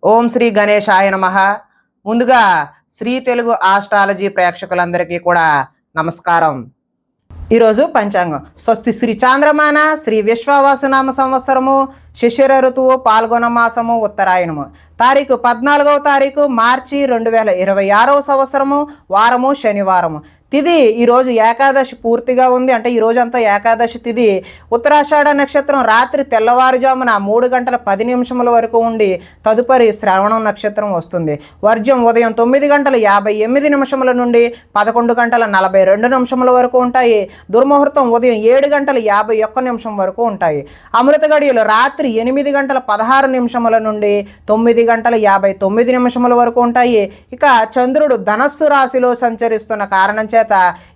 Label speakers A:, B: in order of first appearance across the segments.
A: ఓం శ్రీ గణేశాయ నమః. ముందుగా శ్రీ తెలుగు ఆస్ట్రాలజీ ప్రేక్షకులందరికీ కూడా నమస్కారం. ఈరోజు పంచాంగం స్వస్తి శ్రీ చాంద్రమాన శ్రీ విశ్వావసునామ సంవత్సరము శిశిర ఋతువు పాల్గొన మాసము ఉత్తరాయణము తారీఖు 14వ తారీఖు మార్చి 2026వ సంవత్సరము వారము శనివారము తిథి ఈరోజు ఏకాదశి పూర్తిగా ఉంది. అంటే ఈ రోజంతా ఏకాదశి తిథి. ఉత్తరాషాఢ నక్షత్రం రాత్రి తెల్లవారుజామున 3:10 వరకు ఉండి తదుపరి శ్రవణం నక్షత్రం వస్తుంది. వర్జ్యం ఉదయం 9:58 నుండి 11:42 వరకు ఉంటాయి. దుర్ముహూర్తం ఉదయం 7:51 వరకు ఉంటాయి. అమృత గడియలు రాత్రి 8:16 నుండి 9:59 వరకు ఉంటాయి. ఇక చంద్రుడు ధనస్సు రాశిలో సంచరిస్తున్న కారణం చేత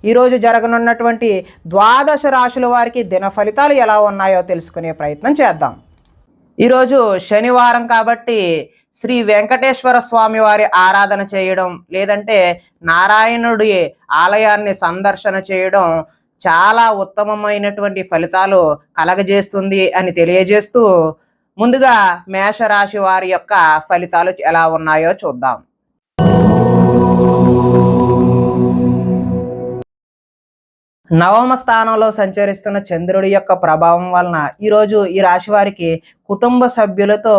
A: ఈరోజు జరగనున్నటువంటి ద్వాదశ రాశుల వారికి దిన ఫలితాలు ఎలా ఉన్నాయో తెలుసుకునే ప్రయత్నం చేద్దాం. ఈరోజు శనివారం కాబట్టి శ్రీ వెంకటేశ్వర స్వామి వారి ఆరాధన చేయడం, లేదంటే నారాయణుడి ఆలయాన్ని సందర్శన చేయడం చాలా ఉత్తమమైనటువంటి ఫలితాలు కలగజేస్తుంది అని తెలియజేస్తూ, ముందుగా మేషరాశి వారి యొక్క ఫలితాలు ఎలా ఉన్నాయో చూద్దాం. నవమ స్థానంలో సంచరిస్తున్న చంద్రుడి యొక్క ప్రభావం వలన ఈరోజు ఈ రాశి వారికి కుటుంబ సభ్యులతో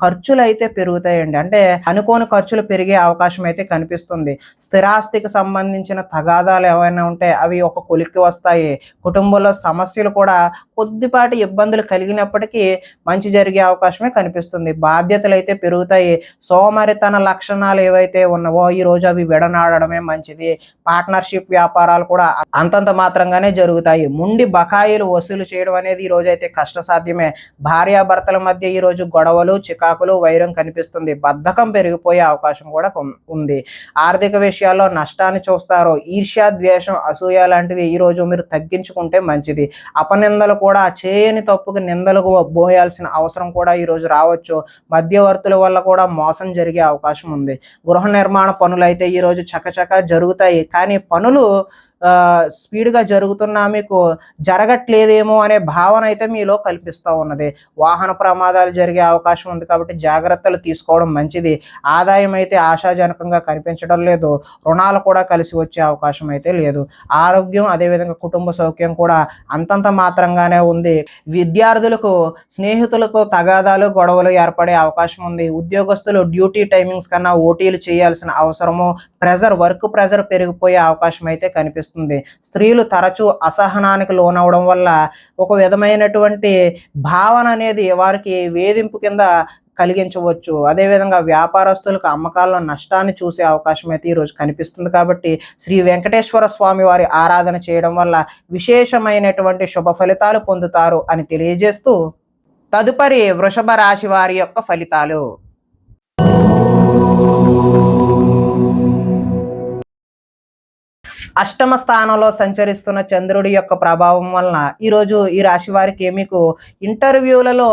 A: ఖర్చులు అయితే పెరుగుతాయండి. అంటే అనుకోని ఖర్చులు పెరిగే అవకాశం అయితే కనిపిస్తుంది. స్థిరాస్తికి సంబంధించిన తగాదాలు ఏవైనా ఉంటే అవి ఒక కొలిక్కి వస్తాయి. కుటుంబంలో సమస్యలు కూడా కొద్దిపాటి ఇబ్బందులు కలిగినప్పటికీ మంచి జరిగే అవకాశమే కనిపిస్తుంది. బాధ్యతలు అయితే పెరుగుతాయి. సోమరితన లక్షణాలు ఏవైతే ఉన్నావో ఈరోజు అవి విడనాడడమే మంచిది. పార్ట్నర్షిప్ వ్యాపారాలు కూడా అంతంత మాత్రంగానే జరుగుతాయి. ముండి బకాయిలు వసూలు చేయడం అనేది ఈరోజు అయితే కష్టసాధ్యమే. భార్యాభర్తల మధ్య ఈరోజు గొడవలు, చికాకులు, వైరం కనిపిస్తుంది. బద్ధకం పెరిగిపోయే అవకాశం కూడా ఉంది. ఆర్థిక విషయాల్లో నష్టాన్ని చూస్తారు. ఈర్ష్య, ద్వేషం, అసూయ లాంటివి ఈరోజు మీరు తగ్గించుకుంటే మంచిది. అపనిందలు కూడా చేయని తప్పుకు నిందలకు పోయాల్సిన అవసరం కూడా ఈరోజు రావచ్చు. మధ్యవర్తుల వల్ల కూడా మోసం జరిగే అవకాశం ఉంది. గృహ నిర్మాణ పనులు అయితే ఈరోజు చకచకా జరుగుతాయి. కానీ పనులు స్పీడ్గా జరుగుతున్నా మీకు జరగట్లేదేమో అనే భావన అయితే మీలో కల్పిస్తూ ఉన్నది. వాహన ప్రమాదాలు జరిగే అవకాశం ఉంది కాబట్టి జాగ్రత్తలు తీసుకోవడం మంచిది. ఆదాయం అయితే ఆశాజనకంగా కనిపించడం లేదు. రుణాలు కూడా కలిసి వచ్చే అవకాశం అయితే లేదు. ఆరోగ్యం, అదేవిధంగా కుటుంబ సౌఖ్యం కూడా అంతంత మాత్రంగానే ఉంది. విద్యార్థులకు స్నేహితులతో తగాదాలు, గొడవలు ఏర్పడే అవకాశం ఉంది. ఉద్యోగస్తులు డ్యూటీ టైమింగ్స్ కన్నా ఓటీలు చేయాల్సిన అవసరము, వర్క్ ప్రెజర్ పెరిగిపోయే అవకాశం అయితే కనిపిస్తుంది. స్త్రీలు తరచూ అసహనానికి లోనవడం వల్ల ఒక విధమైనటువంటి భావన అనేది వారికి వేధింపు కింద కలిగించవచ్చు. అదేవిధంగా వ్యాపారస్తులకు అమ్మకాల్లో నష్టాన్ని చూసే అవకాశం అయితే ఈరోజు కనిపిస్తుంది. కాబట్టి శ్రీ వెంకటేశ్వర స్వామి వారి ఆరాధన చేయడం వల్ల విశేషమైనటువంటి శుభ ఫలితాలు పొందుతారు అని తెలియజేస్తూ, తదుపరి వృషభ రాశి వారి యొక్క ఫలితాలు. అష్టమ స్థానంలో సంచరిస్తున్న చంద్రుడి యొక్క ప్రభావం వలన ఈరోజు ఈ రాశి వారికి మీకు ఇంటర్వ్యూలలో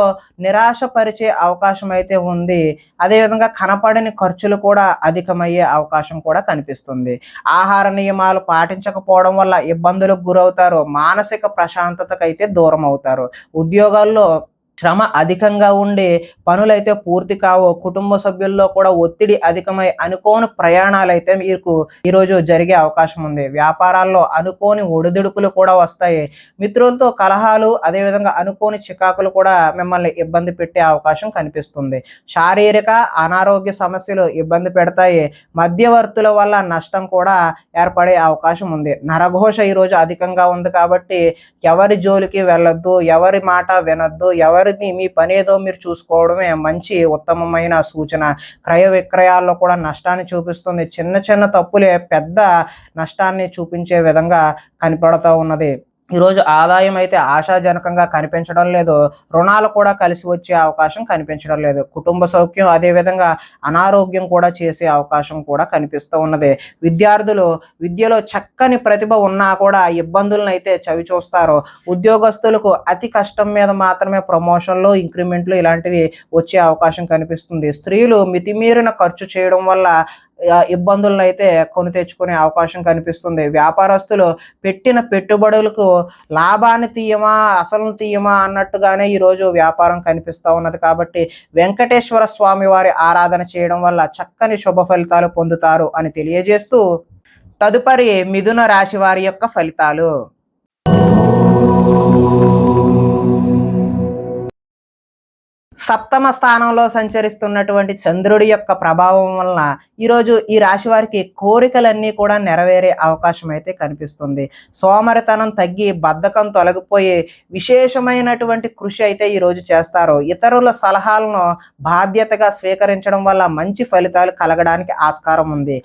A: నిరాశపరిచే అవకాశం అయితే ఉంది. అదేవిధంగా కనపడని ఖర్చులు కూడా అధికమయ్యే అవకాశం కూడా కనిపిస్తుంది. ఆహార నియమాలు పాటించకపోవడం వల్ల ఇబ్బందులకు గురవుతారు. మానసిక ప్రశాంతతకు అయితే దూరం అవుతారు. ఉద్యోగాల్లో శ్రమ అధికంగా ఉండి పనులైతే పూర్తి కావు. కుటుంబ సభ్యుల్లో కూడా ఒత్తిడి అధికమై అనుకోని ప్రయాణాలు అయితే మీకు ఈరోజు జరిగే అవకాశం ఉంది. వ్యాపారాల్లో అనుకోని ఒడిదుడుకులు కూడా వస్తాయి. మిత్రులతో కలహాలు, అదేవిధంగా అనుకోని చికాకులు కూడా మిమ్మల్ని ఇబ్బంది పెట్టే అవకాశం కనిపిస్తుంది. శారీరక అనారోగ్య సమస్యలు ఇబ్బంది పెడతాయి. మధ్యవర్తుల వల్ల నష్టం కూడా ఏర్పడే అవకాశం ఉంది. నరఘోష ఈరోజు అధికంగా ఉంది కాబట్టి ఎవరి జోలికి వెళ్ళొద్దు, ఎవరి మాట వినొద్దు. మీ పని ఏదో మీరు చూసుకోవడమే మంచి ఉత్తమమైన సూచన. క్రయ విక్రయాల్లో కూడా నష్టాన్ని చూపిస్తుంది. చిన్న చిన్న తప్పులే పెద్ద నష్టాన్ని చూపించే విధంగా కనపడుతూ ఉన్నది. ఈరోజు ఆదాయం అయితే ఆశాజనకంగా కనిపించడం లేదు. రుణాలు కూడా కలిసి వచ్చే అవకాశం కనిపించడం లేదు. కుటుంబ సౌఖ్యం, అదేవిధంగా అనారోగ్యం కూడా చేసే అవకాశం కూడా కనిపిస్తూ ఉన్నది. విద్యార్థులు విద్యలో చక్కని ప్రతిభ ఉన్నా కూడా ఇబ్బందులను అయితే చవి చూస్తారు. ఉద్యోగస్తులకు అతి కష్టం మీద మాత్రమే ప్రమోషన్లు, ఇంక్రిమెంట్లు ఇలాంటివి వచ్చే అవకాశం కనిపిస్తుంది. స్త్రీలు మితిమీరిన ఖర్చు చేయడం వల్ల ఇబ్బందులను అయితే కొని తెచ్చుకునే అవకాశం కనిపిస్తుంది. వ్యాపారస్తులు పెట్టిన పెట్టుబడులకు లాభాన్ని తీయమా అసలు తీయమా అన్నట్టుగానే ఈరోజు వ్యాపారం కనిపిస్తూ ఉన్నది. కాబట్టి వెంకటేశ్వర స్వామి వారి ఆరాధన చేయడం వల్ల చక్కని శుభ ఫలితాలు పొందుతారు అని తెలియజేస్తూ, తదుపరి మిథున రాశి వారి యొక్క ఫలితాలు. సప్తమ స్థానంలో సంచరిస్తున్నటువంటి చంద్రుడి యొక్క ప్రభావం వలన ఈరోజు ఈ రాశి వారికి కోరికలన్నీ కూడా నెరవేరే అవకాశం అయితే కనిపిస్తుంది. సోమరితనం తగ్గి బద్ధకం తొలగిపోయి విశేషమైనటువంటి కృషి అయితే ఈరోజు చేస్తారు. ఇతరుల సలహాలను బాధ్యతగా స్వీకరించడం వల్ల మంచి ఫలితాలు కలగడానికి ఆస్కారం ఉంది.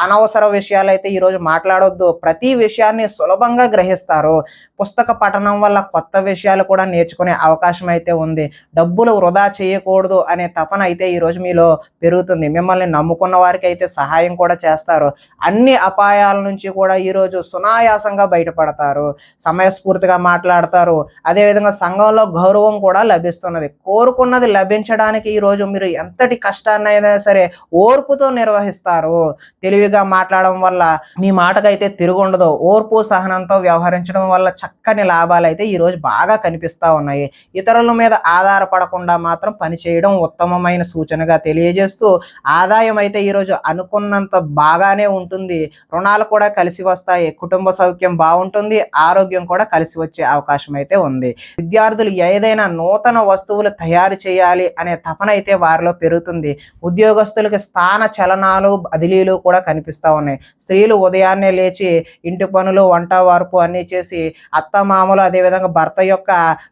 A: అనవసర విషయాలు అయితే ఈరోజు మాట్లాడొద్దు. ప్రతి విషయాన్ని సులభంగా గ్రహిస్తారు. పుస్తక పఠనం వల్ల కొత్త విషయాలు కూడా నేర్చుకునే అవకాశం అయితే ఉంది. డబ్బులు వృధా చేయకూడదు అనే తపన అయితే ఈరోజు మీలో పెరుగుతుంది. మిమ్మల్ని నమ్ముకున్న వారికి అయితే సహాయం కూడా చేస్తారు. అన్ని అపాయాల నుంచి కూడా ఈరోజు సునాయాసంగా బయటపడతారు. సమయస్ఫూర్తిగా మాట్లాడతారు. అదేవిధంగా సంఘంలో గౌరవం కూడా లభిస్తున్నది. కోరుకున్నది లభించడానికి ఈరోజు మీరు ఎంతటి కష్టాన్ని అయినా సరే ఓర్పుతో నిర్వహిస్తారు. తెలివిగా మాట్లాడడం వల్ల మీ మాటకైతే తిరుగుండదు. ఓర్పు సహనంతో వ్యవహరించడం వల్ల చక్కని లాభాలు అయితే ఈరోజు బాగా కనిపిస్తూ ఉన్నాయి. ఇతరుల మీద ఆధారపడకుండా మాత్రం పనిచేయడం ఉత్తమమైన సూచనగా తెలియజేస్తూ, ఆదాయం అయితే ఈరోజు అనుకున్నంత బాగానే ఉంటుంది. రుణాలు కూడా కలిసి వస్తాయి. కుటుంబ సౌఖ్యం బాగుంటుంది. ఆరోగ్యం కూడా కలిసి వచ్చే అవకాశం అయితే ఉంది. విద్యార్థులు ఏదైనా నూతన వస్తువులు తయారు చేయాలి అనే తపన అయితే వారిలో పెరుగుతుంది. ఉద్యోగస్తులకి స్థాన చలనాలు బదిలీలు కూడా కనిపిస్తూ ఉన్నాయి. స్త్రీలు ఉదయాన్నే లేచి ఇంటి పనులు వంట వార్పు అన్నీ చేసి అత్తమామలు అదేవిధంగా భర్త యొక్క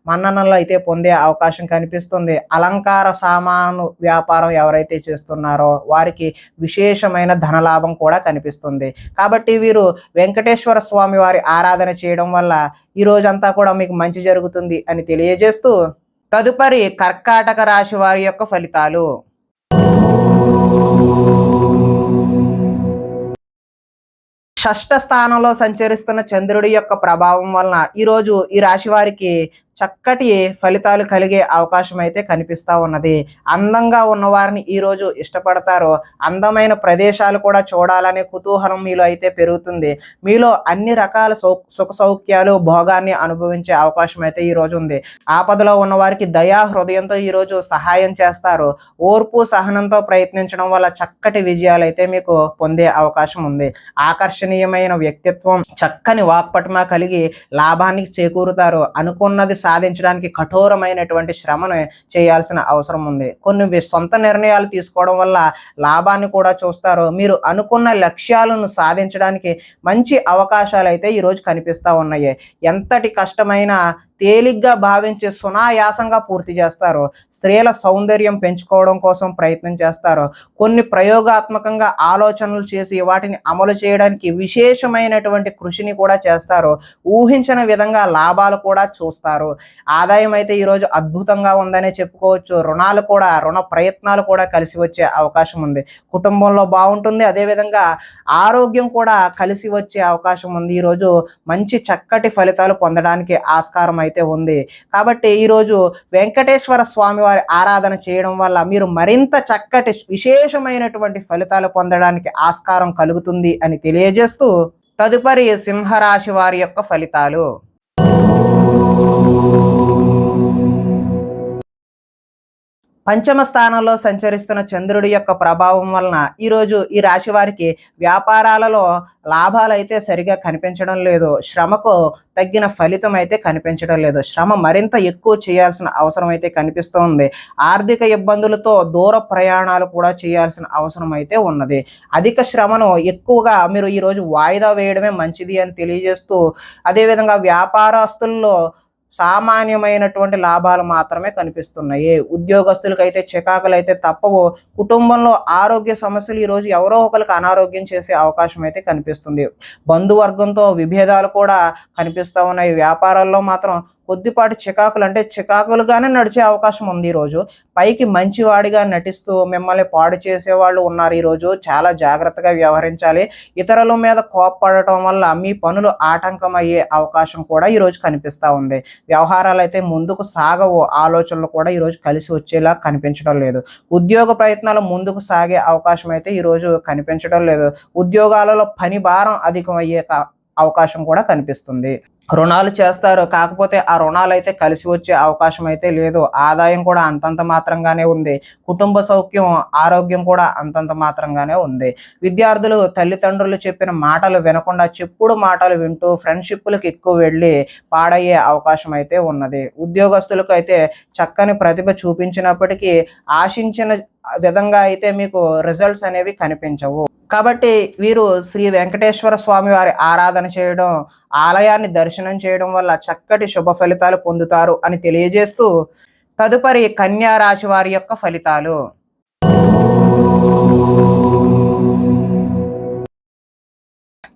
A: మన్ననలు అయితే పొందే అవకాశం కనిపిస్తుంది. అలంకార సామాను వ్యాపారం ఎవరైతే చేస్తున్నారో వారికి విశేషమైన ధనలాభం కూడా కనిపిస్తుంది. కాబట్టి వీరు వెంకటేశ్వర స్వామి వారి ఆరాధన చేయడం వల్ల ఈ రోజంతా కూడా మీకు మంచి జరుగుతుంది అని తెలియజేస్తూ, తదుపరి కర్కాటక రాశి వారి యొక్క ఫలితాలు. షష్ఠ స్థానంలో సంచరిస్తున్న చంద్రుడి యొక్క ప్రభావం వలన ఈరోజు ఈ రాశి వారికి చక్కటి ఫలితాలు కలిగే అవకాశం అయితే కనిపిస్తూ ఉన్నది. అందంగా ఉన్నవారిని ఈరోజు ఇష్టపడతారు. అందమైన ప్రదేశాలు కూడా చూడాలనే కుతూహలం మీలో అయితే పెరుగుతుంది. మీలో అన్ని రకాల సుఖ సౌఖ్యాలు భోగాన్ని అనుభవించే అవకాశం అయితే ఈరోజు ఉంది. ఆపదలో ఉన్నవారికి దయా హృదయంతో ఈరోజు సహాయం చేస్తారు. ఓర్పు సహనంతో ప్రయత్నించడం వల్ల చక్కటి విజయాలు అయితే మీకు పొందే అవకాశం ఉంది. ఆకర్షణీయమైన వ్యక్తిత్వం, చక్కని వాక్పటిమ కలిగి లాభానికి చేకూరుతారు. అనుకున్నది సాధించడానికి కఠోరమైనటువంటి శ్రమను చేయాల్సిన అవసరం ఉంది. కొన్ని సొంత నిర్ణయాలు తీసుకోవడం వల్ల లాభాన్ని కూడా చూస్తారు. మీరు అనుకున్న లక్ష్యాలను సాధించడానికి మంచి అవకాశాలు అయితే ఈరోజు కనిపిస్తూ ఉన్నాయి. ఎంతటి కష్టమైన తేలిగ్గా భావించి సునాయాసంగా పూర్తి చేస్తారు. స్త్రీల సౌందర్యం పెంచుకోవడం కోసం ప్రయత్నం చేస్తారు. కొన్ని ప్రయోగాత్మకంగా ఆలోచనలు చేసి వాటిని అమలు చేయడానికి విశేషమైనటువంటి కృషిని కూడా చేస్తారు. ఊహించిన విధంగా లాభాలు కూడా చూస్తారు. ఆదాయం అయితే ఈరోజు అద్భుతంగా ఉందనే చెప్పుకోవచ్చు. రుణ ప్రయత్నాలు కూడా కలిసి వచ్చే అవకాశం ఉంది. కుటుంబంలో బాగుంటుంది. అదేవిధంగా ఆరోగ్యం కూడా కలిసి వచ్చే అవకాశం ఉంది. ఈరోజు మంచి చక్కటి ఫలితాలు పొందడానికి ఆస్కారం అయితే ఉంది. కాబట్టి ఈరోజు వెంకటేశ్వర స్వామి వారి ఆరాధన చేయడం వల్ల మీరు మరింత చక్కటి విశేషమైనటువంటి ఫలితాలు పొందడానికి ఆస్కారం కలుగుతుంది అని తెలియజేస్తూ, తదుపరి సింహరాశి వారి యొక్క ఫలితాలు. పంచమ స్థానంలో సంచరిస్తున్న చంద్రుడి యొక్క ప్రభావం వలన ఈరోజు ఈ రాశి వారికి వ్యాపారాలలో లాభాలు అయితే సరిగా కనిపించడం లేదు. శ్రమకు తగ్గిన ఫలితం అయితే కనిపించడం లేదు. శ్రమ మరింత ఎక్కువ చేయాల్సిన అవసరం అయితే కనిపిస్తోంది. ఆర్థిక ఇబ్బందులతో దూర ప్రయాణాలు కూడా చేయాల్సిన అవసరం అయితే ఉన్నది. అధిక శ్రమను ఎక్కువగా మీరు ఈరోజు వాయిదా వేయడమే మంచిది అని తెలియజేస్తూ, అదేవిధంగా వ్యాపారస్తుల్లో సామాన్యమైనటువంటి లాభాలు మాత్రమే కనిపిస్తున్నాయి. ఉద్యోగస్తులకు అయితే చికాకులు అయితే తప్పవు. కుటుంబంలో ఆరోగ్య సమస్యలు ఈరోజు ఎవరో ఒకరికి అనారోగ్యం చేసే అవకాశం అయితే కనిపిస్తుంది. బంధువర్గంతో విభేదాలు కూడా కనిపిస్తూ ఉన్నాయి. వ్యాపారాల్లో మాత్రం కొద్దిపాటి చికాకులు అంటే చికాకులుగానే నడిచే అవకాశం ఉంది ఈరోజు. పైకి మంచివాడిగా నటిస్తూ మిమ్మల్ని పాడు చేసేవాళ్ళు ఉన్నారు ఈరోజు. చాలా జాగ్రత్తగా వ్యవహరించాలి. ఇతరుల మీద కోప్పడటం వల్ల మీ పనులు ఆటంకమయ్యే అవకాశం కూడా ఈరోజు కనిపిస్తూ ఉంది. వ్యవహారాలైతే ముందుకు సాగవు. ఆలోచనలు కూడా ఈరోజు కలిసి వచ్చేలా కనిపించడం లేదు. ఉద్యోగ ప్రయత్నాలు ముందుకు సాగే అవకాశం అయితే ఈరోజు కనిపించడం లేదు. ఉద్యోగాలలో పని భారం అధికమయ్యే అవకాశం కూడా కనిపిస్తుంది. రుణాలు చేస్తారు. కాకపోతే ఆ రుణాలైతే కలిసి వచ్చే అవకాశం అయితే లేదు. ఆదాయం కూడా అంతంత మాత్రంగానే ఉంది. కుటుంబ సౌఖ్యం, ఆరోగ్యం కూడా అంతంత మాత్రంగానే ఉంది. విద్యార్థులు తల్లిదండ్రులు చెప్పిన మాటలు వినకుండా చెప్పుడు మాటలు వింటూ ఫ్రెండ్షిప్లకు ఎక్కువ వెళ్ళి పాడయ్యే అవకాశం అయితే ఉన్నది. ఉద్యోగస్తులకు అయితే చక్కని ప్రతిభ చూపించినప్పటికీ ఆశించిన విధంగా అయితే మీకు రిజల్ట్స్ అనేవి కనిపించవు. కాబట్టి వీరు శ్రీ వెంకటేశ్వర స్వామి వారి ఆరాధన చేయడం, ఆలయాన్ని దర్శనం చేయడం వల్ల చక్కటి శుభ ఫలితాలు పొందుతారు అని తెలియజేస్తూ తదుపరి కన్యా రాశి వారి యొక్క ఫలితాలు.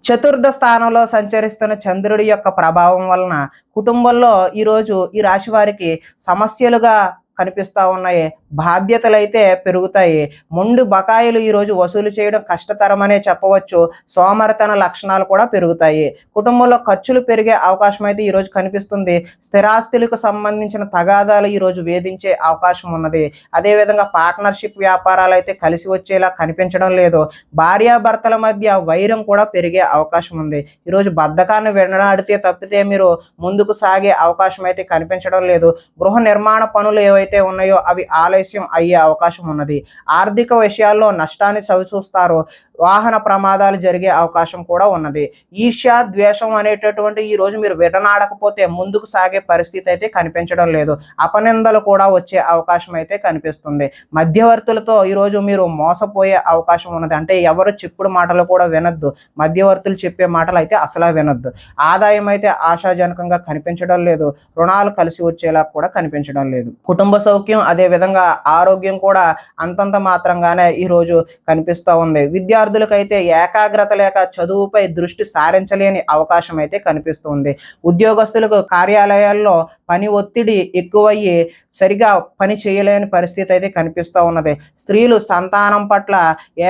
A: చతుర్థ స్థానంలో సంచరిస్తున్న చంద్రుడి యొక్క ప్రభావం వలన కుటుంబంలో ఈరోజు ఈ రాశి వారికి సమస్యలుగా కనిపిస్తూ ఉన్నాయి. బాధ్యతలు అయితే పెరుగుతాయి. మొండి బకాయిలు ఈరోజు వసూలు చేయడం కష్టతరమనే చెప్పవచ్చు. సోమరితన లక్షణాలు కూడా పెరుగుతాయి. కుటుంబంలో ఖర్చులు పెరిగే అవకాశం అయితే ఈరోజు కనిపిస్తుంది. స్థిరాస్తులకు సంబంధించిన తగాదాలు ఈరోజు వేధించే అవకాశం ఉన్నది. అదేవిధంగా పార్ట్నర్షిప్ వ్యాపారాలు అయితే కలిసి వచ్చేలా కనిపించడం లేదు. భార్యాభర్తల మధ్య వైరం కూడా పెరిగే అవకాశం ఉంది. ఈరోజు బద్ధకాన్ని వెనడాడితే తప్పితే మీరు ముందుకు సాగే అవకాశం అయితే కనిపించడం లేదు. గృహ నిర్మాణ పనులు ఏవైతే ఉన్నాయో అవి ఆలస్యం అయ్యే అవకాశం ఉన్నది. ఆర్థిక విషయాల్లో నష్టాన్ని చవిచూస్తారు. వాహన ప్రమాదాలు జరిగే అవకాశం కూడా ఉన్నది. ఈర్ష్య, ద్వేషం అనేటటువంటి ఈరోజు మీరు విడనాడకపోతే ముందుకు సాగే పరిస్థితి అయితే కనిపించడం లేదు. అపనిందలు కూడా వచ్చే అవకాశం అయితే కనిపిస్తుంది. మధ్యవర్తులతో ఈరోజు మీరు మోసపోయే అవకాశం ఉన్నది. అంటే ఎవరు చెప్పుడు మాటలు కూడా వినొద్దు. మధ్యవర్తులు చెప్పే మాటలు అయితే అసలు వినొద్దు. ఆదాయం అయితే ఆశాజనకంగా కనిపించడం లేదు. రుణాలు కలిసి వచ్చేలా కూడా కనిపించడం లేదు. కుటుంబ సౌఖ్యం, అదేవిధంగా ఆరోగ్యం కూడా అంతంత మాత్రంగానే ఈరోజు కనిపిస్తూ ఉంది. విద్యార్థులకైతే ఏకాగ్రత లేక చదువుపై దృష్టి సారించలేని అవకాశం అయితే కనిపిస్తుంది. ఉద్యోగస్తులకు కార్యాలయాల్లో పని ఒత్తిడి ఎక్కువయ్యి సరిగా పని చేయలేని పరిస్థితి అయితే కనిపిస్తూ ఉన్నది. స్త్రీలు సంతానం పట్ల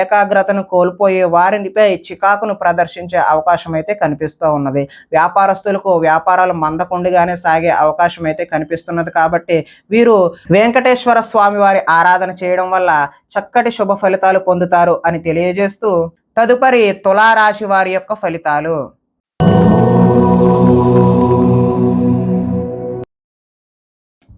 A: ఏకాగ్రతను కోల్పోయి వారిపై చికాకును ప్రదర్శించే అవకాశం అయితే కనిపిస్తూ ఉన్నది. వ్యాపారస్తులకు వ్యాపారాలు మందకొండిగానే సాగే అవకాశం అయితే కనిపిస్తున్నది. కాబట్టి వీరు వెంకటేశ్వర స్వామి వారి ఆరాధన చేయడం వల్ల చక్కటి శుభ ఫలితాలు పొందుతారు అని తెలియజేస్తూ తదుపరి తులారాశి వారి యొక్క ఫలితాలు.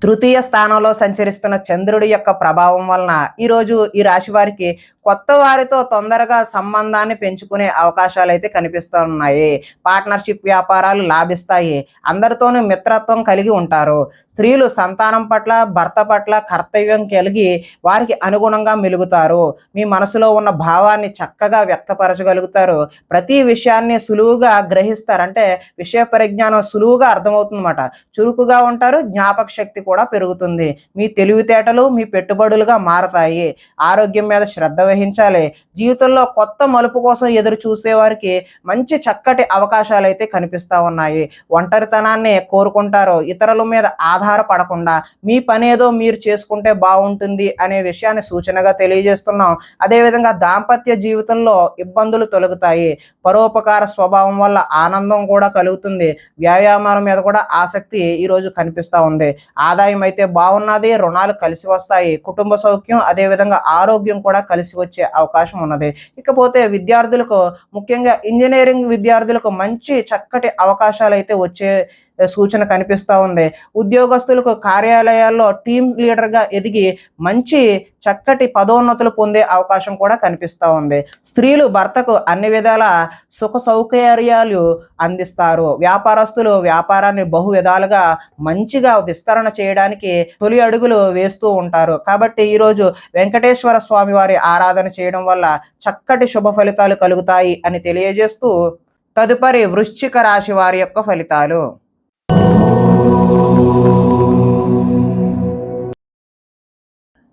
A: తృతీయ స్థానంలో సంచరిస్తున్న చంద్రుడి యొక్క ప్రభావం వలన ఈరోజు ఈ రాశి వారికి కొత్త వారితో తొందరగా సంబంధాన్ని పెంచుకునే అవకాశాలు అయితే కనిపిస్తూ ఉన్నాయి. పార్ట్నర్షిప్ వ్యాపారాలు లాభిస్తాయి. అందరితోనూ మిత్రత్వం కలిగి ఉంటారు. స్త్రీలు సంతానం పట్ల, భర్త పట్ల కర్తవ్యం కలిగి వారికి అనుగుణంగా మెలుగుతారు. మీ మనసులో ఉన్న భావాన్ని చక్కగా వ్యక్తపరచగలుగుతారు. ప్రతి విషయాన్ని సులువుగా గ్రహిస్తారు. అంటే విషయ పరిజ్ఞానం సులువుగా అర్థమవుతుందన్నమాట. చురుకుగా ఉంటారు. జ్ఞాపక శక్తి కూడా పెరుగుతుంది. మీ తెలివితేటలు మీ పెట్టుబడులుగా మారతాయి. ఆరోగ్యం మీద శ్రద్ధ వహించాలి. జీవితంలో కొత్త మలుపు కోసం ఎదురు చూసే వారికి మంచి చక్కటి అవకాశాలు అయితే కనిపిస్తూ ఉన్నాయి. ఒంటరితనాన్ని కోరుకుంటారు. ఇతరుల మీద ఆధారపడకుండా మీ పనేదో మీరు చేసుకుంటే బాగుంటుంది అనే విషయాన్ని సూచనగా తెలియజేస్తున్నాం. అదేవిధంగా దాంపత్య జీవితంలో ఇబ్బందులు తొలగుతాయి. పరోపకార స్వభావం వల్ల ఆనందం కూడా కలుగుతుంది. వ్యాయామాల మీద కూడా ఆసక్తి ఈరోజు కనిపిస్తూ ఉంది. ఆదాయం అయితే బాగున్నది. రుణాలు కలిసి వస్తాయి. కుటుంబ సౌఖ్యం, అదేవిధంగా ఆరోగ్యం కూడా కలిసి వచ్చే అవకాశం ఉన్నది. ఇకపోతే విద్యార్థులకు, ముఖ్యంగా ఇంజనీరింగ్ విద్యార్థులకు మంచి చక్కటి అవకాశాలు అయితే వచ్చే సూచన కనిపిస్తూ ఉంది. ఉద్యోగస్తులకు కార్యాలయాల్లో టీమ్ లీడర్గా ఎదిగి మంచి చక్కటి పదోన్నతులు పొందే అవకాశం కూడా కనిపిస్తూ ఉంది. స్త్రీలు భర్తకు అన్ని విధాల సుఖ సౌకర్యాలు అందిస్తారు. వ్యాపారస్తులు వ్యాపారాన్ని బహు విధాలుగా మంచిగా విస్తరణ చేయడానికి తొలి అడుగులు వేస్తూ ఉంటారు. కాబట్టి ఈరోజు వెంకటేశ్వర స్వామి వారి ఆరాధన చేయడం వల్ల చక్కటి శుభ ఫలితాలు కలుగుతాయి అని తెలియజేస్తూ తదుపరి వృశ్చిక రాశి వారి యొక్క ఫలితాలు.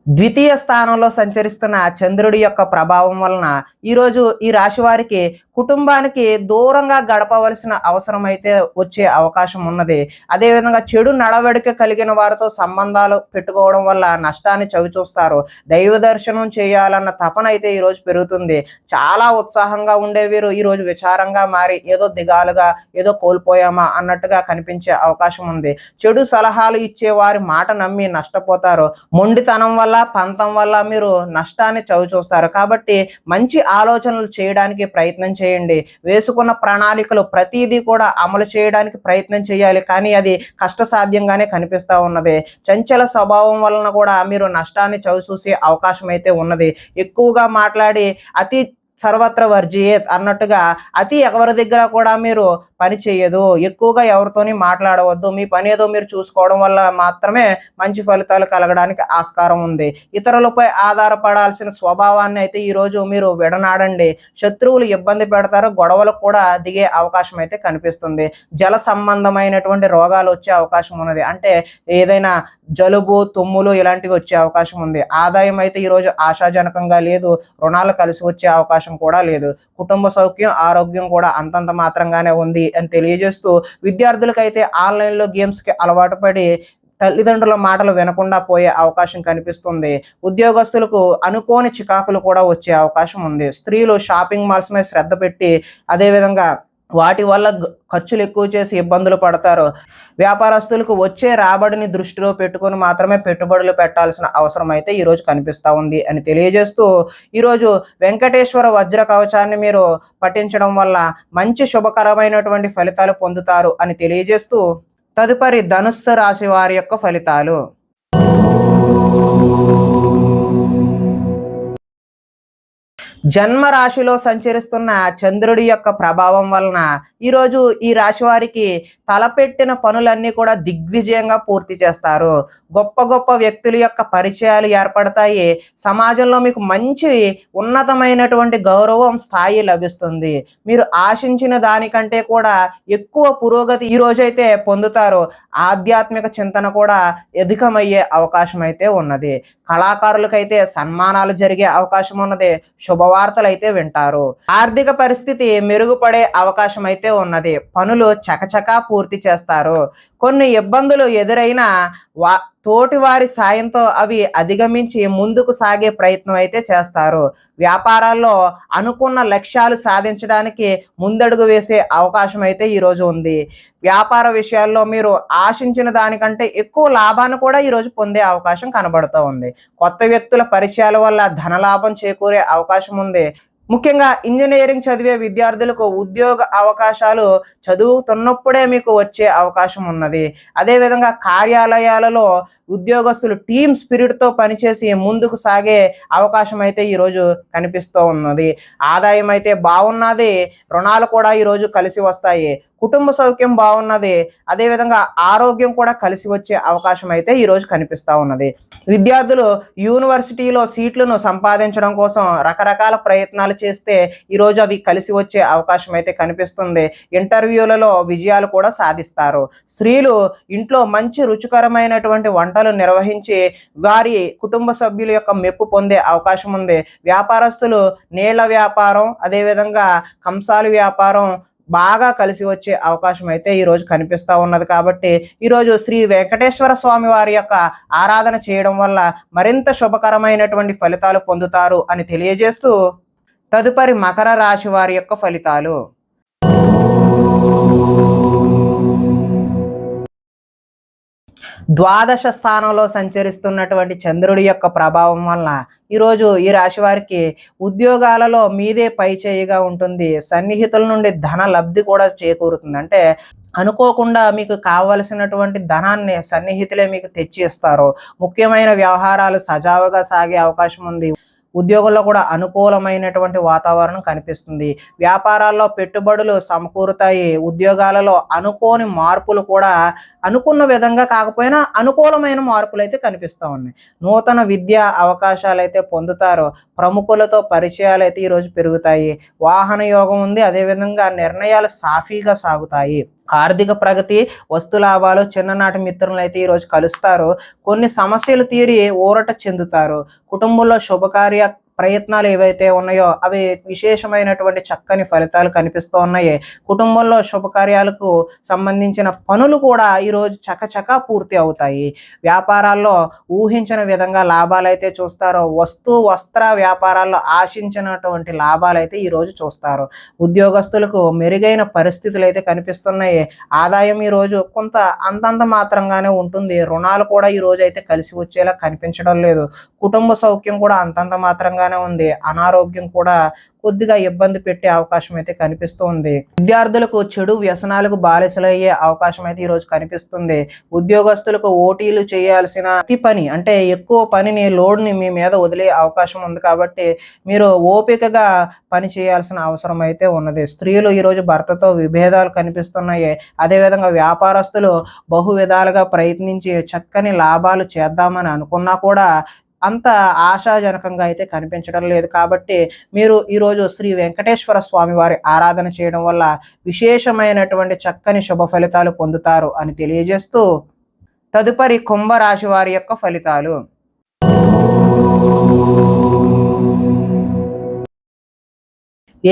A: ద్వితీయ స్థానంలో సంచరిస్తున్న చంద్రుడి యొక్క ప్రభావం వలన ఈరోజు ఈ రాశి వారికి కుటుంబానికి దూరంగా గడపవలసిన అవసరం అయితే వచ్చే అవకాశం ఉన్నది. అదేవిధంగా చెడు నడవడిక కలిగిన వారితో సంబంధాలు పెట్టుకోవడం వల్ల నష్టాన్ని చవిచూస్తారు. దైవ దర్శనం చేయాలన్న తపన అయితే ఈరోజు పెరుగుతుంది. చాలా ఉత్సాహంగా ఉండే వీరు ఈరోజు విచారంగా మారి ఏదో దిగాలుగా ఏదో కోల్పోయామా అన్నట్టుగా కనిపించే అవకాశం ఉంది. చెడు సలహాలు ఇచ్చే వారి మాట నమ్మి నష్టపోతారు. మొండితనం వల్ల పంతం వల్ల మీరు నష్టాన్ని చవిచూస్తారు. కాబట్టి మంచి ఆలోచనలు చేయడానికి ప్రయత్నం చేయండి. వేసుకున్న ప్రణాళికలు ప్రతిదీ కూడా అమలు చేయడానికి ప్రయత్నం చేయాలి. కానీ అది కష్టసాధ్యంగానే కనిపిస్తూ ఉన్నది. చంచల స్వభావం వలన కూడా మీరు నష్టాన్ని చవిచూసే అవకాశం అయితే ఉన్నది. ఎక్కువగా మాట్లాడి అతి సర్వత్ర వర్జియేత్ అన్నట్టుగా అతి ఎవరి దగ్గర కూడా మీరు పని చేయదు. ఎక్కువగా ఎవరితోని మాట్లాడవద్దు. మీ పని ఏదో మీరు చూసుకోవడం వల్ల మాత్రమే మంచి ఫలితాలు కలగడానికి ఆస్కారం ఉంది. ఇతరులపై ఆధారపడాల్సిన స్వభావాన్ని అయితే ఈరోజు మీరు విడనాడండి. శత్రువులు ఇబ్బంది పెడతారు. గొడవలకు కూడా దిగే అవకాశం అయితే కనిపిస్తుంది. జల సంబంధమైనటువంటి రోగాలు వచ్చే అవకాశం ఉన్నది. అంటే ఏదైనా జలుబు తుమ్ములు ఇలాంటివి వచ్చే అవకాశం ఉంది. ఆదాయం అయితే ఈరోజు ఆశాజనకంగా లేదు. రుణాలు కలిసి వచ్చే అవకాశం కూడా లేదు. కుటుంబ సౌఖ్యం ఆరోగ్యం కూడా అంతంత మాత్రంగానే ఉంది అని తెలియజేస్తూ, విద్యార్థులకైతే ఆన్లైన్లో గేమ్స్కి అలవాటు పడి తల్లిదండ్రుల మాటలు వినకుండా పోయే అవకాశం కనిపిస్తుంది. ఉద్యోగస్తులకు అనుకోని చికాకులు కూడా వచ్చే అవకాశం ఉంది. స్త్రీలు షాపింగ్ మాల్స్ మీద శ్రద్ధ పెట్టి అదేవిధంగా వాటి వల్ల ఖర్చులు ఎక్కువ చేసి ఇబ్బందులు పడతారు. వ్యాపారస్తులకు వచ్చే రాబడిని దృష్టిలో పెట్టుకొని మాత్రమే పెట్టుబడులు పెట్టాల్సిన అవసరం అయితే ఈరోజు కనిపిస్తూ ఉంది అని తెలియజేస్తూ, ఈరోజు వెంకటేశ్వర వజ్ర కవచాన్ని మీరు పఠించడం వల్ల మంచి శుభకరమైనటువంటి ఫలితాలు పొందుతారు అని తెలియజేస్తూ, తదుపరి ధనుస్సు రాశి వారి యొక్క ఫలితాలు. జన్మ రాశిలో సంచరిస్తున్న చంద్రుడి యొక్క ప్రభావం వలన ఈరోజు ఈ రాశి వారికి తలపెట్టిన పనులన్నీ కూడా దిగ్విజయంగా పూర్తి చేస్తారు. గొప్ప గొప్ప వ్యక్తుల యొక్క పరిచయాలు ఏర్పడతాయి. సమాజంలో మీకు మంచి ఉన్నతమైనటువంటి గౌరవం స్థాయి లభిస్తుంది. మీరు ఆశించిన దానికంటే కూడా ఎక్కువ పురోగతి ఈ రోజైతే పొందుతారు. ఆధ్యాత్మిక చింతన కూడా అధికమయ్యే అవకాశం అయితే ఉన్నది. కళాకారులకైతే సన్మానాలు జరిగే అవకాశం ఉన్నది. శుభవార్తలు అయితే వింటారు. ఆర్థిక పరిస్థితి మెరుగుపడే అవకాశం అయితే ఉన్నది. పనులు చకచకా పూర్తి చేస్తారు. కొన్ని ఇబ్బందులు ఎదురైనా తోటి వారి సాయంతో అవి అధిగమించి ముందుకు సాగే ప్రయత్నం అయితే చేస్తారు. వ్యాపారాల్లో అనుకున్న లక్ష్యాలు సాధించడానికి ముందడుగు వేసే అవకాశం అయితే ఈరోజు ఉంది. వ్యాపార విషయాల్లో మీరు ఆశించిన దానికంటే ఎక్కువ లాభాన్ని కూడా ఈరోజు పొందే అవకాశం కనబడుతూ ఉంది. కొత్త వ్యక్తుల పరిచయాల వల్ల ధనలాభం చేకూరే అవకాశం ఉంది. ముఖ్యంగా ఇంజనీరింగ్ చదివే విద్యార్థులకు ఉద్యోగ అవకాశాలు చదువుతున్నప్పుడే మీకు వచ్చే అవకాశం ఉన్నది. అదేవిధంగా కార్యాలయాలలో ఉద్యోగస్తులు టీమ్ స్పిరిట్తో పనిచేసి ముందుకు సాగే అవకాశం అయితే ఈరోజు కనిపిస్తూ ఉన్నది. ఆదాయం అయితే బాగున్నది. రుణాలు కూడా ఈరోజు కలిసి వస్తాయి. కుటుంబ సౌఖ్యం బాగున్నది. అదేవిధంగా ఆరోగ్యం కూడా కలిసి వచ్చే అవకాశం అయితే ఈరోజు కనిపిస్తూ ఉన్నది. విద్యార్థులు యూనివర్సిటీలో సీట్లను సంపాదించడం కోసం రకరకాల ప్రయత్నాలు చేస్తే ఈరోజు అవి కలిసి వచ్చే అవకాశం అయితే కనిపిస్తుంది. ఇంటర్వ్యూలలో విజయాలు కూడా సాధిస్తారు. స్త్రీలు ఇంట్లో మంచి రుచికరమైనటువంటి వంటలు నిర్వహించి వారి కుటుంబ సభ్యుల యొక్క మెప్పు పొందే అవకాశం ఉంది. వ్యాపారస్తులు నీళ్ల వ్యాపారం అదేవిధంగా కంసాల వ్యాపారం బాగా కలిసి వచ్చే అవకాశం అయితే ఈరోజు కనిపిస్తూ ఉన్నది. కాబట్టి ఈరోజు శ్రీ వెంకటేశ్వర స్వామి వారి యొక్క ఆరాధన చేయడం వల్ల మరింత శుభకరమైనటువంటి ఫలితాలు పొందుతారు అని తెలియజేస్తూ, తదుపరి మకర రాశి వారి యొక్క ఫలితాలు. ద్వాదశ స్థానంలో సంచరిస్తున్నటువంటి చంద్రుడి యొక్క ప్రభావం వలన ఈరోజు ఈ రాశి వారికి ఉద్యోగాలలో మీదే పై చేయిగా ఉంటుంది. సన్నిహితుల నుండి ధన లబ్ధి కూడా చేకూరుతుంది. అంటే అనుకోకుండా మీకు కావలసినటువంటి ధనాన్ని సన్నిహితులే మీకు తెచ్చి ఇస్తారు. ముఖ్యమైన వ్యవహారాలు సజావుగా సాగే అవకాశం ఉంది. ఉద్యోగంలో కూడా అనుకూలమైనటువంటి వాతావరణం కనిపిస్తుంది. వ్యాపారాల్లో పెట్టుబడులు సమకూరుతాయి. ఉద్యోగాలలో అనుకోని మార్పులు కూడా అనుకున్న విధంగా కాకపోయినా అనుకూలమైన మార్పులు అయితే కనిపిస్తూ ఉన్నాయి. నూతన విద్యా అవకాశాలు అయితే పొందుతారు. ప్రముఖులతో పరిచయాలు అయితే ఈరోజు పెరుగుతాయి. వాహన యోగం ఉంది. అదేవిధంగా నిర్ణయాలు సాఫీగా సాగుతాయి. ఆర్థిక ప్రగతి, వస్తు లాభాలు, చిన్ననాటి మిత్రులైతే ఈరోజు కలుస్తారు. కొన్ని సమస్యలు తీరి ఊరట చెందుతారు. కుటుంబంలో శుభకార్య ప్రయత్నాలు ఏవైతే ఉన్నాయో అవి విశేషమైనటువంటి చక్కని ఫలితాలు కనిపిస్తూ ఉన్నాయి. కుటుంబంలో శుభకార్యాలకు సంబంధించిన పనులు కూడా ఈరోజు చకచకా పూర్తి అవుతాయి. వ్యాపారాల్లో ఊహించిన విధంగా లాభాలైతే చూస్తారో, వస్త్ర వ్యాపారాల్లో ఆశించినటువంటి లాభాలైతే ఈరోజు చూస్తారు. ఉద్యోగస్తులకు మెరుగైన పరిస్థితులు అయితే కనిపిస్తున్నాయి. ఆదాయం ఈరోజు కొంత అంతంత మాత్రంగానే ఉంటుంది. రుణాలు కూడా ఈరోజు అయితే కలిసి వచ్చేలా కనిపించడం లేదు. కుటుంబ సౌఖ్యం కూడా అంతంత మాత్రంగానే ఉంది. అనారోగ్యం కూడా కొద్దిగా ఇబ్బంది పెట్టే అవకాశం అయితే కనిపిస్తుంది. విద్యార్థులకు చెడు వ్యసనాలకు బానిసలయ్యే అవకాశం అయితే ఈరోజు కనిపిస్తుంది. ఉద్యోగస్తులకు ఓటీలు చేయాల్సిన అతి పని అంటే ఎక్కువ పనిని లోడ్ని మీ మీద వదిలే అవకాశం ఉంది. కాబట్టి మీరు ఓపికగా పని చేయాల్సిన అవసరం అయితే ఉన్నది. స్త్రీలు ఈరోజు భర్తతో విభేదాలు కనిపిస్తున్నాయి. అదేవిధంగా వ్యాపారస్తులు బహు విధాలుగా ప్రయత్నించి చక్కని లాభాలు చేద్దామని అనుకున్నా కూడా అంత ఆశాజనకంగా అయితే కనిపించడం లేదు. కాబట్టి మీరు ఈరోజు శ్రీ వెంకటేశ్వర స్వామి వారి ఆరాధన చేయడం వల్ల విశేషమైనటువంటి చక్కని శుభ ఫలితాలు పొందుతారు అని తెలియజేస్తూ, తదుపరి కుంభరాశి వారి యొక్క ఫలితాలు.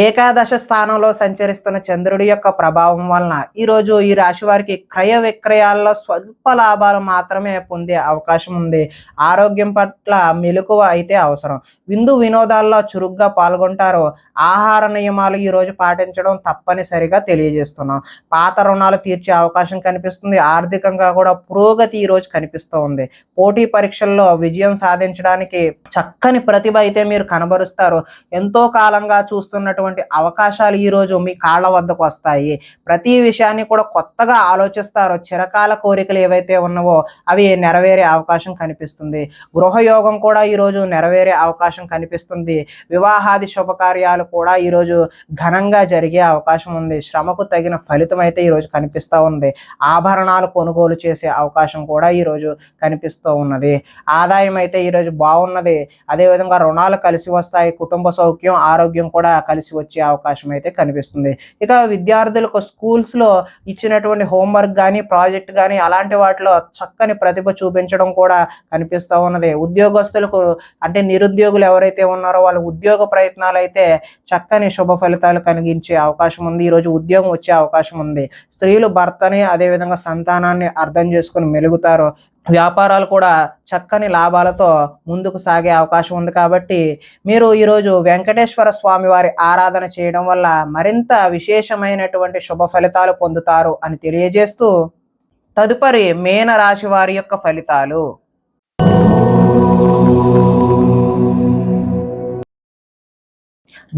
A: ఏకాదశ స్థానంలో సంచరిస్తున్న చంద్రుడి యొక్క ప్రభావం వలన ఈరోజు ఈ రాశి వారికి క్రయ విక్రయాల్లో స్వల్ప లాభాలు మాత్రమే పొందే అవకాశం ఉంది. ఆరోగ్యం పట్ల మెలకువ అయితే అవసరం. విందు వినోదాల్లో చురుగ్గా పాల్గొంటారు. ఆహార నియమాలు ఈరోజు పాటించడం తప్పనిసరిగా తెలియజేస్తున్నాం. పాత రుణాలు తీర్చే అవకాశం కనిపిస్తుంది. ఆర్థికంగా కూడా పురోగతి ఈరోజు కనిపిస్తూ ఉంది. పోటీ పరీక్షల్లో విజయం సాధించడానికి చక్కని ప్రతిభ అయితే మీరు కనబరుస్తారు. ఎంతో కాలంగా చూస్తున్న అవకాశాలు ఈరోజు మీ కాళ్ళ వద్దకు వస్తాయి. ప్రతి విషయాన్ని కూడా కొత్తగా ఆలోచిస్తారు. చిరకాల కోరికలు ఏవైతే ఉన్నావో అవి నెరవేరే అవకాశం కనిపిస్తుంది. గృహయోగం కూడా ఈరోజు నెరవేరే అవకాశం కనిపిస్తుంది. వివాహాది శుభకార్యాలు కూడా ఈరోజు ఘనంగా జరిగే అవకాశం ఉంది. శ్రమకు తగిన ఫలితం అయితే ఈరోజు కనిపిస్తూ ఉంది. ఆభరణాలు కొనుగోలు చేసే అవకాశం కూడా ఈరోజు కనిపిస్తూ ఉన్నది. ఆదాయం అయితే ఈరోజు బాగున్నది. అదేవిధంగా రుణాలు కలిసి వస్తాయి. కుటుంబ సౌఖ్యం, ఆరోగ్యం కూడా కలిసి వచ్చే అవకాశం అయితే కనిపిస్తుంది. ఇక విద్యార్థులకు స్కూల్స్లో ఇచ్చినటువంటి హోంవర్క్ కానీ ప్రాజెక్ట్ కానీ అలాంటి వాటిలో చక్కని ప్రతిభ చూపించడం కూడా కనిపిస్తూ ఉన్నది. ఉద్యోగస్తులకు అంటే నిరుద్యోగులు ఎవరైతే ఉన్నారో వాళ్ళ ఉద్యోగ ప్రయత్నాలు అయితే చక్కని శుభ ఫలితాలు కలిగించే అవకాశం ఉంది. ఈరోజు ఉద్యోగం వచ్చే అవకాశం ఉంది. స్త్రీలు భర్తని అదేవిధంగా సంతానాన్ని అర్థం చేసుకుని మెలుగుతారు. వ్యాపారాలు కూడా చక్కని లాభాలతో ముందుకు సాగే అవకాశం ఉంది. కాబట్టి మీరు ఈరోజు వెంకటేశ్వర స్వామి వారి ఆరాధన చేయడం వల్ల మరింత విశేషమైనటువంటి శుభ ఫలితాలు పొందుతారు అని తెలియజేస్తూ, తదుపరి మీన రాశి వారి యొక్క ఫలితాలు.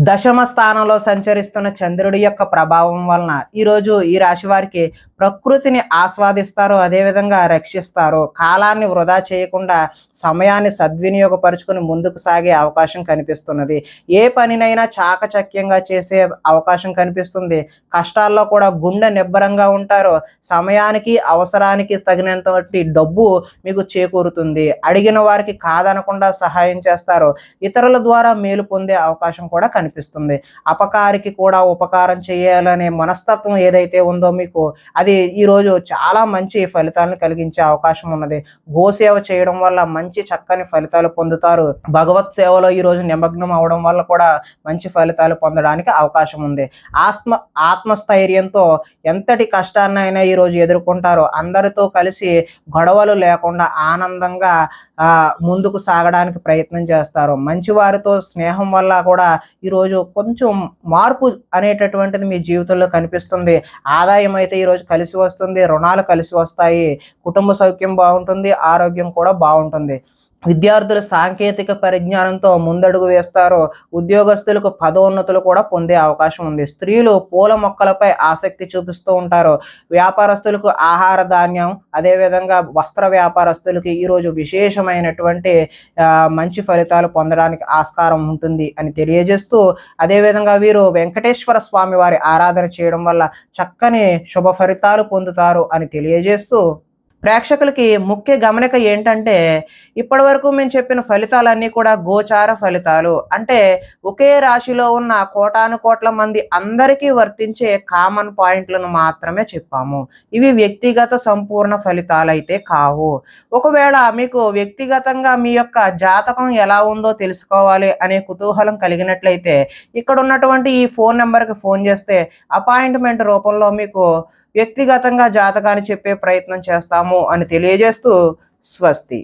A: దశమ స్థానంలో సంచరిస్తున్న చంద్రుడి యొక్క ప్రభావం వలన ఈరోజు ఈ రాశి వారికి ప్రకృతిని ఆస్వాదిస్తారు. అదేవిధంగా రక్షిస్తారు. కాలాన్ని వృధా చేయకుండా సమయాన్ని సద్వినియోగపరుచుకొని ముందుకు సాగే అవకాశం కనిపిస్తున్నది. ఏ పనినైనా చాకచక్యంగా చేసే అవకాశం కనిపిస్తుంది. కష్టాల్లో కూడా గుండె నిబ్బరంగా ఉంటారు. సమయానికి అవసరానికి తగినంతటి డబ్బు మీకు చేకూరుతుంది. అడిగిన వారికి కాదనకుండా సహాయం చేస్తారు. ఇతరుల ద్వారా మేలు పొందే అవకాశం కూడా కనిపిస్తుంది. అపకారికి కూడా ఉపకారం చేయాలనే మనస్తత్వం ఏదైతే ఉందో మీకు అది ఈరోజు చాలా మంచి ఫలితాలను కలిగించే అవకాశం ఉన్నది. గోసేవ చేయడం వల్ల మంచి చక్కని ఫలితాలు పొందుతారు. భగవత్ సేవలో ఈరోజు నిమగ్నం అవడం వల్ల కూడా మంచి ఫలితాలు పొందడానికి అవకాశం ఉంది. ఆత్మస్థైర్యంతో ఎంతటి కష్టాన్నైనా ఈరోజు ఎదుర్కొంటారు. అందరితో కలిసి గొడవలు లేకుండా ఆనందంగా ముందుకు సాగడానికి ప్రయత్నం చేస్తారు. మంచి వారితో స్నేహం వల్ల కూడా ఈరోజు కొంచెం మార్పు అనేటటువంటిది మీ జీవితంలో కనిపిస్తుంది. ఆదాయం అయితే ఈరోజు కలిసి వస్తుంది. రుణాలు కలిసి వస్తాయి. కుటుంబ సౌఖ్యం బాగుంటుంది. ఆరోగ్యం కూడా బాగుంటుంది. విద్యార్థులు సాంకేతిక పరిజ్ఞానంతో ముందడుగు వేస్తారు. ఉద్యోగస్తులకు పదోన్నతులు కూడా పొందే అవకాశం ఉంది. స్త్రీలు పూల మొక్కలపై ఆసక్తి చూపిస్తూ ఉంటారు. వ్యాపారస్తులకు ఆహార ధాన్యం అదేవిధంగా వస్త్ర వ్యాపారస్తులకి ఈరోజు విశేషమైనటువంటి మంచి ఫలితాలు పొందడానికి ఆస్కారం ఉంటుంది అని తెలియజేస్తూ, అదేవిధంగా వీరు వెంకటేశ్వర స్వామి వారి ఆరాధన చేయడం వల్ల చక్కని శుభ ఫలితాలు పొందుతారు అని తెలియజేస్తూ, ప్రేక్షకులకి ముఖ్య గమనిక ఏంటంటే, ఇప్పటివరకు మేము చెప్పిన ఫలితాలన్నీ కూడా గోచార ఫలితాలు. అంటే ఒకే రాశిలో ఉన్న కోటానుకోట్ల మంది అందరికీ వర్తించే కామన్ పాయింట్‌లను మాత్రమే చెప్పాము. ఇవి వ్యక్తిగత సంపూర్ణ ఫలితాలైతే కావు. ఒకవేళ మీకు వ్యక్తిగతంగా మీ యొక్క జాతకం ఎలా ఉందో తెలుసుకోవాలి అనే కుతూహలం కలిగినట్లయితే, ఇక్కడున్నటువంటి ఈ ఫోను నంబర్‌కి ఫోను చేస్తే అపాయింట్‌మెంట్ రూపంలో మీకు వ్యక్తిగతంగా జాతకాన్ని చెప్పే ప్రయత్నం చేస్తాము అని తెలియజేస్తూ స్వస్తి.